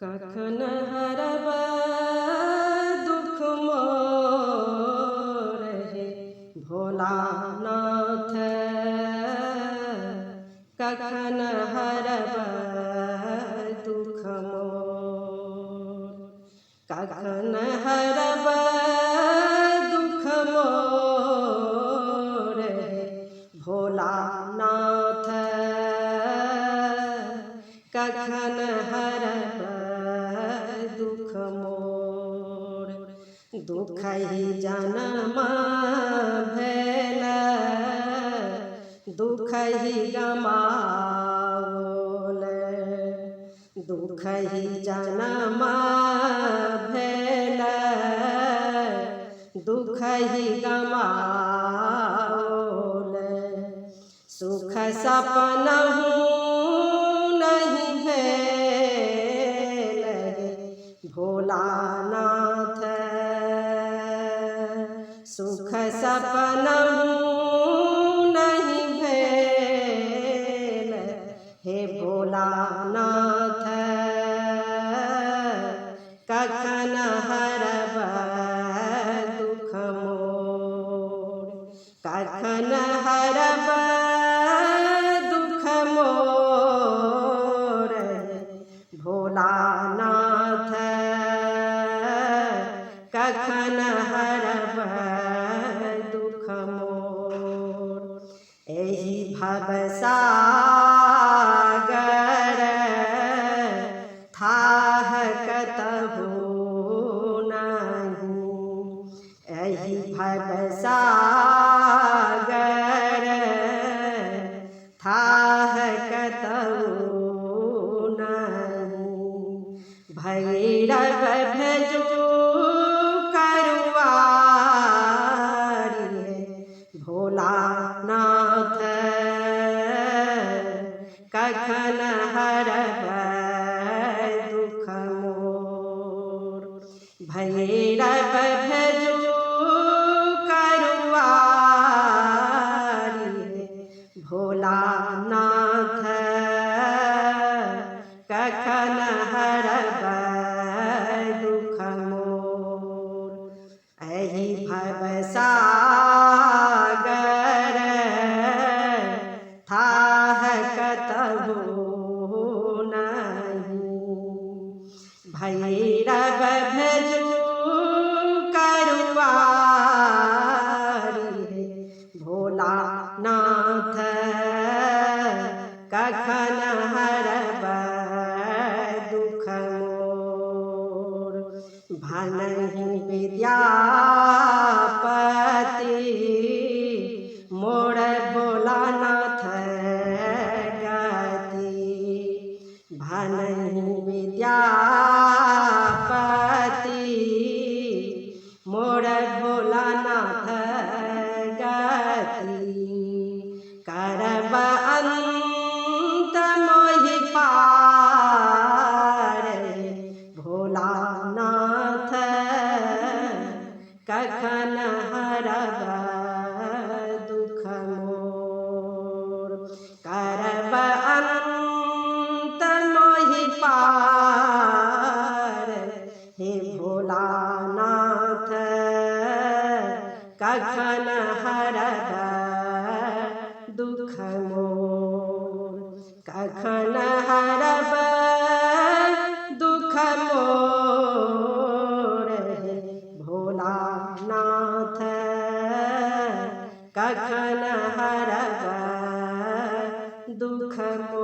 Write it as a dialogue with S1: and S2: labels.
S1: कखन हरब दुख मोर हे भोलानाथ। कखन हरब दुख मोर, कखन हरब दुख मोर हे भोलानाथ। कखन हरब दुख मोर, दुख ही जन्म भेल दुख ही गमाओल। दुख ही जन्म भेल दुख ही गमाओल। सुख सपनहु नहीं भेल भोलानाथ। सुख सपनहु नहीं भेल हे भोलानाथ। कखन हरब दुख मोर, कखन हरब दुख मोर भोलानाथ। कखन हरब दुख मोर, एहि भवसागर थाह कतहु नहीं। एहि भवसागर थाह कतहु नहीं। भैरव भेजू करुआरी भोलानाथ। कखन हरब दुख मोर, भैरव भेजू करुआरी भोलानाथ। कखन हरब दुख मोर, एहि भवसागर थाह कतहु नहीं। भैरव भेजू करुआरी भोलानाथ। कखन हरब दुख मोर, भनहि विद्यापति मोर भोलानाथ गति। भनहि विद्यापति मोर भोलानाथ गति। करब अंत मोहि पार भोलानाथ। कखन हरब दुख मोर, करब अंत मोहि पार हे भोलानाथ। कखन हरब दुख मोर, कखन हरब दुख मोर हे भोलानाथ। कखन हरब दुख मोर।